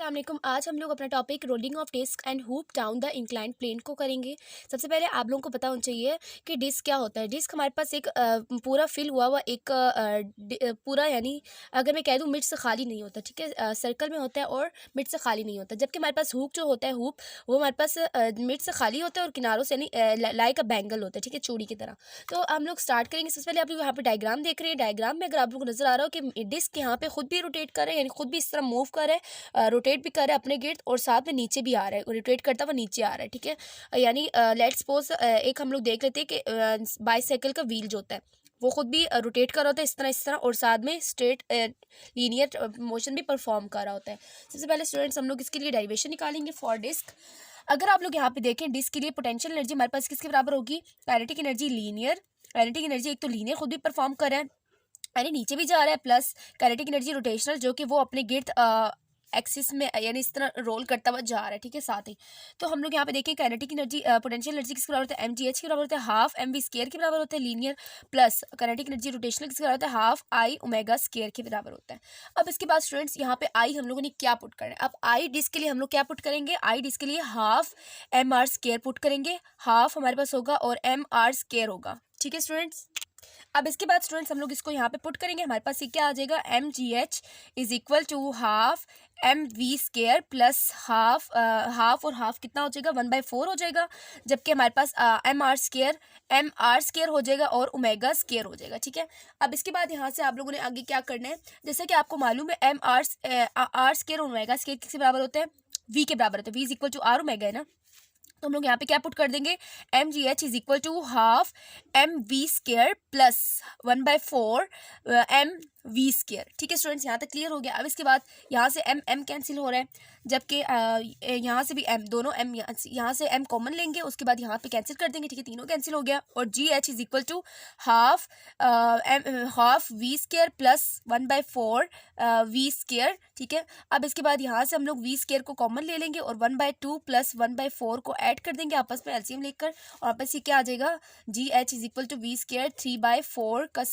अस्सलाम वालेकुम। आज हम लोग अपना topic rolling of disc and hoop down the inclined plane को करेंगे। सबसे पहले आप लोगों को पता होना चाहिए कि डिस्क क्या होता है। डिस्क हमारे पास एक पूरा फिल हुआ हुआ एक पूरा, यानी अगर मैं कह दूँ मिड से खाली नहीं होता, ठीक है। सर्कल में होता है और मिड से खाली नहीं होता। जबकि हमारे पास हुप जो होता है, हुप वो हमारे पास मिड से खाली होता है और किनारों से यानी लाइक अ बैंगल होता है, ठीक है, चूड़ी की तरह। तो हम लोग स्टार्ट करेंगे। सबसे पहले आप लोग यहाँ पे डायग्राम देख रहे हैं। डायग्राम में अगर आप लोग को नजर आ रहा हो कि डिस्क यहाँ पे खुद भी रोटेट कर रहे हैं, यानी खुद भी इस तरह मूव कर रहे हैं, रोटेट भी कर रहा है अपने गिर्द, और साथ में नीचे भी आ रहा है, रोटेट करता हुआ नीचे आ रहा है, ठीक है। यानी लेट्स सपोज एक हम लोग देख लेते हैं कि बाईसाइकिल का व्हील जो होता है वो खुद भी रोटेट कर रहा होता है इस तरह, और साथ में स्ट्रेट लीनियर मोशन भी परफॉर्म कर रहा होता है। सबसे पहले स्टूडेंट्स हम लोग इसके लिए डेरिवेशन निकालेंगे फॉर डिस्क। अगर आप लोग यहाँ पे देखें, डिस्क के लिए पोटेंशियल एनर्जी हमारे पास किसके बराबर होगी? Kinetic energy linear. Kinetic energy एक तो लीनियर खुद भी परफॉर्म कर रहा है, यानी नीचे भी जा रहा है, प्लस काइनेटिक एनर्जी रोटेशनल जो कि वो अपने गिर्द एक्सिस में यानी इस तरह रोल करता हुआ जा रहा है, ठीक है। साथ ही तो हम लोग यहाँ पे देखें काइनेटिक एनर्जी पोटेंशियल एनर्जी किसके बराबर होता है? mgh के बराबर होता है, हाफ mv स्केयर के बराबर होता है linear, plus kinetic energy rotational किसके बराबर होता है? हाफ आई ओमेगा स्केयर के बराबर होता है। अब इसके बाद स्टूडेंट्स यहाँ पे आई हम लोगों ने क्या पुट करना है? अब आई डिस्क के लिए हम लोग क्या पुट करेंगे? आई डिस्क के लिए half M R square put करेंगे। हाफ हमारे पास होगा और एम आर स्केयर होगा, ठीक है स्टूडेंट्स। अब इसके बाद स्टूडेंट्स हम लोग इसको यहाँ पे पुट करेंगे। हमारे पास ये क्या आ जाएगा? M G H is equal to half M V square plus half half और हाफ कितना हो जाएगा? 1/4 हो जाएगा। जबकि हमारे पास एम आर स्केयर हो जाएगा और ओमेगा स्केयर हो जाएगा, ठीक है। अब इसके बाद यहाँ से आप लोगों ने आगे क्या करना है? जैसे कि आपको मालूम है एम आर स्केयर और ओमेगा स्केयर किसके बराबर होते हैं? वी के बराबर होते हैं। V is equal to R omega है ना, तो हम लोग यहाँ पे क्या पुट कर देंगे? M G H is equal to half M V square plus 1/4 M V square, ठीक है स्टूडेंट्स। यहाँ तक क्लियर हो गया। अब इसके बाद यहाँ से एम एम कैंसिल हो रहा है, जबकि यहाँ से भी एम, दोनों एम यहाँ से एम कॉमन लेंगे, उसके बाद यहाँ पे कैंसिल कर देंगे, ठीक है, तीनों कैंसिल हो गया। और G H is equal to half half V square plus 1/4 V square, ठीक है। अब इसके बाद यहाँ से हम लोग वी स्केयर को कॉमन ले लेंगे और 1/2 प्लस 1/4 को ऐड कर देंगे आपस में एलसीएम लेकर, और आपस ये क्या आ जाएगा? G H is equal to V square 3/4 का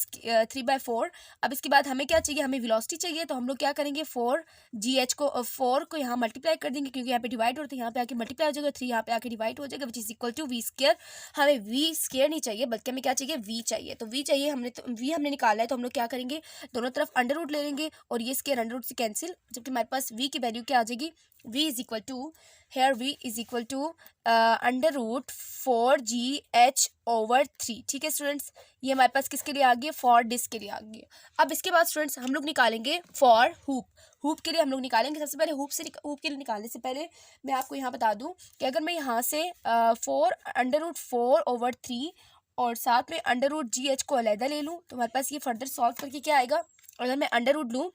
3/4। अब इसके बाद हमें क्या चाहिए? हमें वेलोसिटी चाहिए, तो हम लोग क्या करेंगे? 4 जी एच को 4 को यहाँ मल्टीप्लाई कर देंगे, क्योंकि यहाँ पे डिवाइड होता है, यहाँ पे आके मल्टीप्लाई हो जाएगा, 3 यहाँ पे आके डिवाइड हो जाएगा, which is equal to V square. हमें वी स्केयर नहीं चाहिए, बल्कि हमें क्या चाहिए? वी चाहिए। तो वी चाहिए हमने, तो वी हमने निकाला है, तो हम लोग क्या करेंगे? दोनों तरफ अंडर रूट ले लेंगे और ये स्केयर अंडर रूट से कैंसिल, जबकि हमारे पास वी की वैल्यू क्या आ जाएगी? v is equal to, here v is equal to under root 4gh/3, ठीक है स्टूडेंट्स। ये हमारे पास किसके लिए आ गई? फॉर डिस्क के लिए आ गई। अब इसके बाद स्टूडेंट्स हम लोग निकालेंगे फॉर हुप। हुप के लिए हम लोग निकालेंगे। सबसे पहले हुप के लिए निकालने से पहले मैं आपको यहाँ बता दूँ कि अगर मैं यहाँ से 4√4/3 और साथ में अंडर रूट जी एच को अलहदा ले लूँ, तो हमारे पास ये फर्दर सॉल्व करके क्या आएगा? अगर मैं अंडर रूट लूँ,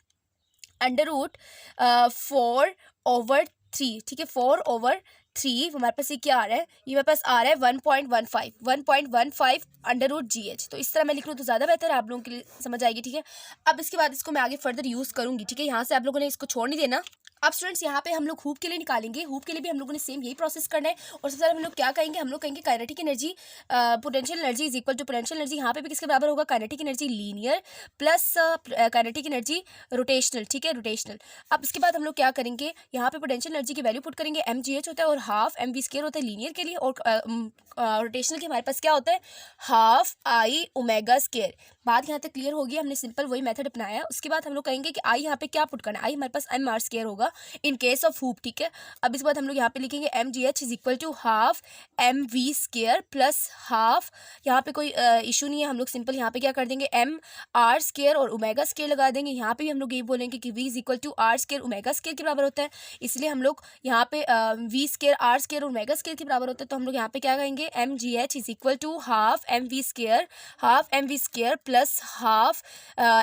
अंडर रूट 4/3, ठीक है, 4/3 हमारे पास ये क्या आ रहा है? ये हमारे पास आ रहा है 1.15 अंडर रूट जी एच। तो इस तरह मैं लिख लूँ तो ज़्यादा बेहतर है, आप लोगों के लिए समझ आएगी, ठीक है। अब इसके बाद इसको मैं आगे फर्दर यूज़ करूँगी, ठीक है। यहाँ से आप लोगों ने इसको छोड़ नहीं देना। अब स्टूडेंट्स यहाँ पे हम लोग हुप के लिए निकालेंगे। हुप के लिए भी हम लोगों ने सेम यही प्रोसेस करना है, और सबसे पहले हम लोग क्या कहेंगे? हम लोग कहेंगे kinetic energy potential energy is equal to potential energy, यहाँ पे भी किसके बराबर होगा? Kinetic energy linear plus kinetic energy rotational, ठीक है, रोटेशनल। अब इसके बाद हम लोग क्या करेंगे? यहाँ पे पोटेंशियल एनर्जी की वैल्यू पुट करेंगे। एम जी एच होता है और हाफ एम वी स्केयर होता है लीनियर के लिए, और रोटेशनल के हमारे पास क्या होता है? Half I omega square. बात यहाँ तक क्लियर होगी, हमने सिंपल वही मेथड अपनाया। उसके बाद हम लोग कहेंगे कि आई यहाँ पे क्या पुट करना है? आई हमारे पास एम आर स्केयर होगा इन केस ऑफ हुप, ठीक है। अब इसके बाद हम लोग यहाँ पे लिखेंगे M G H is equal to half M V square plus half, यहाँ पे कोई इशू नहीं है, हम लोग सिंपल यहाँ पे क्या कर देंगे? एम आर स्केयर और ओमेगा स्केयर लगा देंगे। यहाँ पे भी हम लोग यही बोलेंगे कि V is equal to R square omega square के बराबर होता है, इसलिए हम लोग यहाँ पे वी स्केयर आर स्केयर और ओमेगा स्केयर के बराबर होता है, तो हम लोग यहाँ पे क्या कहेंगे? M G H is equal to half M V square plus half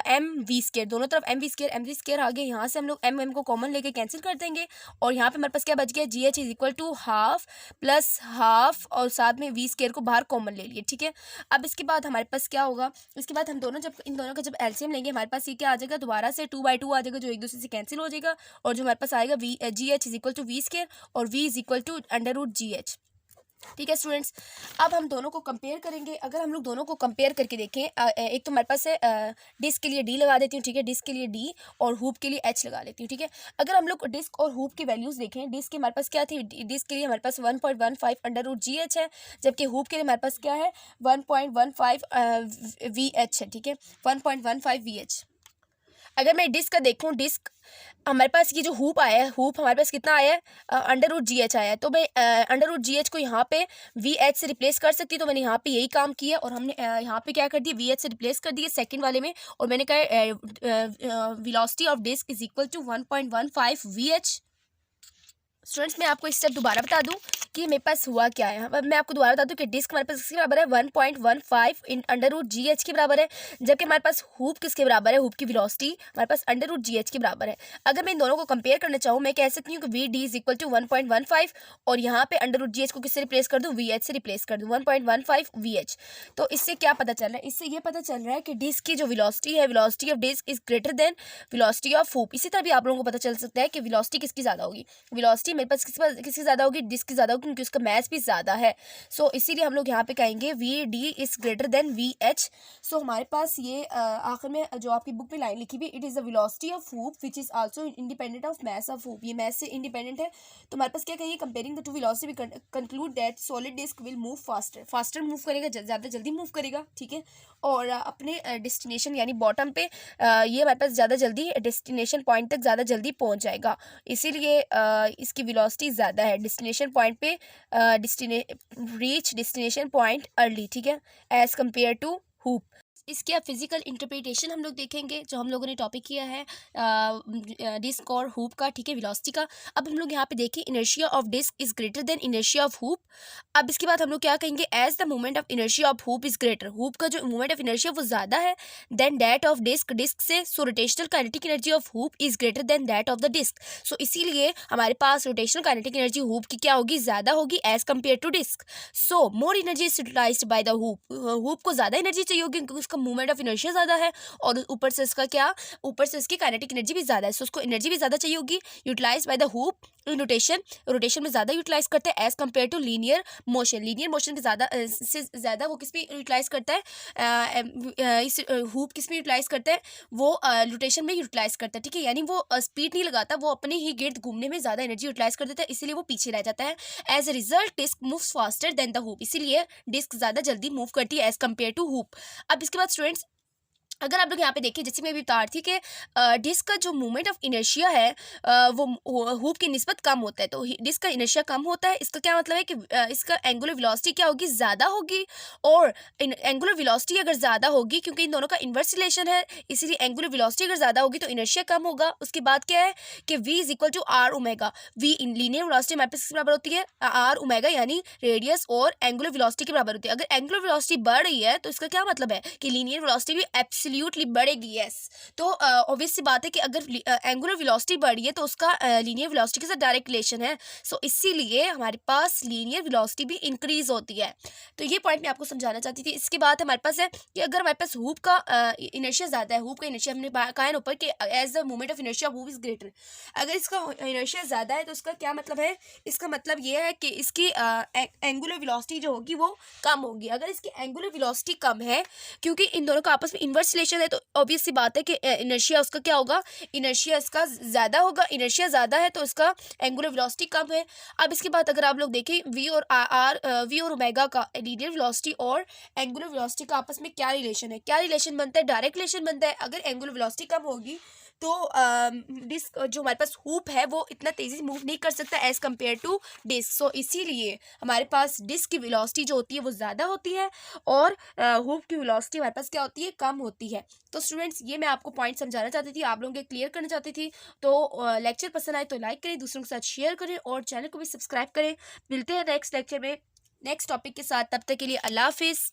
M V square. दोनों तरफ एम वी स्केयर आ गए, यहाँ से हम लोग एम को कॉमन लेके कैंसिल कर देंगे, और यहाँ पे हमारे पास क्या बच गया? G H is equal to half plus half और साथ में वी स्केयर को बाहर कॉमन ले लिए, ठीक है। अब इसके बाद हमारे पास क्या होगा? इसके बाद हम दोनों जब इन दोनों का जब एलसीएम लेंगे, हमारे पास ये क्या आ जाएगा? दोबारा से 2/2 आ जाएगा, जो एक दूसरे से कैंसिल हो जाएगा, और जो हमारे पास आएगा G H is equal to V square और V is equal to under root G H. ठीक है स्टूडेंट्स, अब हम दोनों को कंपेयर करेंगे। अगर हम लोग दोनों को कंपेयर करके देखें, एक तो हमारे पास है डिस्क के लिए डी लगा देती हूँ, ठीक है, डिस्क के लिए डी और हुप के लिए एच लगा लेती हूँ, ठीक है। अगर हम लोग डिस्क और हुप की वैल्यूज़ देखें, डिस्क के हमारे पास क्या थी, डिस्क के लिए हमारे पास 1.15 अंडर रूट जी एच है, जबकि हुप के लिए हमारे पास क्या है 1.15 वी एच है, ठीक है, 1.15 वी एच। अगर मैं डिस्क का देखूं, डिस्क हमारे पास ये जो हुप आया है, हुप हमारे पास कितना आया है अंडर रूट जी एच आया है, तो मैं अंडर रूट जी एच को यहाँ पे वी एच से रिप्लेस कर सकती हूँ। तो मैंने यहाँ पे यही काम किया और हमने यहाँ पे क्या कर दिया, वी एच से रिप्लेस कर दिया सेकंड वाले में, और मैंने कहा velocity of disc is equal to 1.15 V H. स्टूडेंट्स, मैं आपको इस स्टेप दोबारा बता दूं कि मेरे पास हुआ क्या है। अब मैं आपको दोबारा बता दूं कि डिस्क हमारे पास किसके बराबर है, 1.15 in under root G H के बराबर है, जबकि हमारे पास हुप किसके बराबर है, हुप की वेलोसिटी हमारे पास अंडर रूट जी एच के बराबर है। अगर मैं इन दोनों को कंपेयर करना चाहूँ, मैं कह सकती हूँ कि V D is equal to 1.15 और यहाँ पे अंडर रूट जी एच को किससे रिप्लेस कर दूँ, वी एच से रिप्लेस कर दूँ, 1.15 वी एच। तो इससे क्या पता चल रहा है, इससे ये पता चल रहा है कि डिस्क की जो वेलोसिटी है, velocity of disc is greater than velocity of hoop. इसी तरह भी आप लोगों को पता चल सकता है कि वेलोसिटी किसकी ज़्यादा होगी, वेलोसिटी मेरे पास किसकी ज़्यादा होगी, डिस्क की ज़्यादा होगी, क्योंकि उसका मास भी ज़्यादा है। सो इसीलिए हम लोग यहाँ पे कहेंगे V D is greater than V H. So हमारे पास ये आखिर में जो आपकी बुक में लाइन लिखी हुई, it is the velocity of hoop which is also independent of mass of hoop, ये मास से इंडिपेंडेंट है। तो हमारे पास क्या कहिए, comparing the two velocity we conclude that solid disc will move faster, faster move करेगा, ज़्यादा जल्दी मूव करेगा, ठीक है, और अपने डेस्टिनेशन यानी बॉटम पे ये हमारे पास ज़्यादा जल्दी डेस्टिनेशन पॉइंट तक ज़्यादा जल्दी पहुंच जाएगा। इसीलिए इसकी वेलोसिटी ज़्यादा है डेस्टिनेशन पॉइंट पे, रीच डेस्टिनेशन पॉइंट अर्ली, ठीक है, एज़ कम्पेयर टू हुप। इसके अब फिजिकल इंटरप्रिटेशन हम लोग देखेंगे, जो हम लोगों ने टॉपिक किया है डिस्क और हुप का, ठीक है, वेलोसिटी का। अब हम लोग यहाँ पे देखें, inertia of disc is greater than inertia of hoop. अब इसके बाद हम लोग क्या कहेंगे, as the moment of inertia of hoop is greater, hoop का जो मोमेंट ऑफ इनर्शिया वो ज़्यादा है than that of disc, disc से। So rotational kinetic energy of hoop is greater than that of the disc. So इसीलिए हमारे पास rotational kinetic energy hoop की क्या होगी, ज़्यादा होगी as compare to disc. So more energy is utilized by the hoop, hoop को ज़्यादा एनर्जी चाहिए होगी क्योंकि उसका मूवमेंट ऑफ इनर्शिया ज़्यादा है, और ऊपर से इसका क्या, ऊपर से इसकी काइनेटिक एनर्जी भी ज़्यादा है। सो उसको एनर्जी भी ज़्यादा चाहिए होगी, utilize by the hoop in rotation, rotation में ज़्यादा यूटिलाइज करते हैं as compare to linear motion, linear motion के ज़्यादा से ज़्यादा वो किस में यूटिलाइज करता है, इस हुप किस में यूटिलाइज करता है, वो रोटेशन में यूटिलाइज करता है, ठीक है, यानी वो स्पीड नहीं लगाता, वो अपने ही गिर्द घूमने में ज़्यादा एनर्जी यूटिलाइज कर देता है, इसीलिए वो पीछे रह जाता है। As a result disc moves faster than the hoop, इसीलिए डिस्क ज़्यादा जल्दी मूव करती है एज कम्पेयर टू हुप। अब इसके बाद स्टूडेंट्स, अगर आप लोग यहाँ पे देखिए, जैसे मैं भी बता रही थी कि डिस्क का जो मूवमेंट ऑफ इनर्शिया है वो हुप की निस्बत कम होता है, तो डिस्क का इनर्शिया कम होता है। इसका क्या मतलब है कि इसका एंगुलर वेलोसिटी क्या होगी, ज़्यादा होगी, और एंगुलर वेलोसिटी अगर ज़्यादा होगी, क्योंकि इन दोनों का इन्वर्स रिलेशन है, इसीलिए एंगुलर वेलोसिटी अगर ज़्यादा होगी तो इनर्शिया कम होगा। उसके बाद क्या है कि v is equal to R omega, v in linear velocity हमारे पास किसके बराबर होती है, आर ओमेगा, यानी रेडियस और एंगुलर वेलोसिटी के बराबर होती है। अगर एंगुलर वेलोसिटी बढ़ रही है तो इसका क्या मतलब है कि लीनियर वेलोसिटी भी एब्सोल्युटली बढ़ेगी, यस। तो ऑब्वियस सी बात है कि अगर एंगुलर वेलोसिटी बढ़ रही है तो उसका लीनियर वेलोसिटी के साथ डायरेक्ट रिलेशन है। सो इसीलिए हमारे पास लीनियर वेलोसिटी भी इंक्रीज होती है। तो ये पॉइंट मैं आपको समझाना चाहती थी। इसके बाद हमारे पास है कि अगर हमारे पास हुप का इनर्शिया ज़्यादा है, हुप का इनर्शिया हमने कहा है ऊपर कि as the moment of inertia hoop is greater, अगर इसका इनर्शिया ज़्यादा है तो इसका क्या मतलब है, इसका मतलब ये है कि इसकी एंगुलर वेलोसिटी जो होगी वो कम होगी। अगर इसकी एंगुलर वेलोसिटी कम है, क्योंकि इन दोनों का आपस में इन्वर्स रिलेशन है, तो ऑब्वियस सी बात है कि इनर्शिया उसका क्या होगा, इनर्शिया इसका ज़्यादा होगा, इनर्शिया ज़्यादा है तो इसका एंगुलर वेलोसिटी कम है। अब इसके बाद अगर आप लोग देखें वी और ओमेगा का लीनियर वेलोसिटी और एंगुलर वेलोसिटी का आपस में क्या रिलेशन है, क्या रिलेशन बनता है, डायरेक्ट रिलेशन बनता है। अगर एंगुलर वेलोसिटी कम होगी तो डिस्क जो हमारे पास हुप है वो इतना तेज़ी से मूव नहीं कर सकता as compare to disc. So इसीलिए हमारे पास डिस्क की वेलोसिटी जो होती है वो ज़्यादा होती है और हुप की वेलोसिटी हमारे पास क्या होती है, कम होती है। तो स्टूडेंट्स, ये मैं आपको पॉइंट समझाना चाहती थी, आप लोगों के क्लियर करना चाहती थी। तो लेक्चर पसंद आए तो लाइक करें, दूसरों के साथ शेयर करें और चैनल को भी सब्सक्राइब करें। मिलते हैं नेक्स्ट लेक्चर में नेक्स्ट टॉपिक के साथ, तब तक के लिए अल्लाह हाफिज़।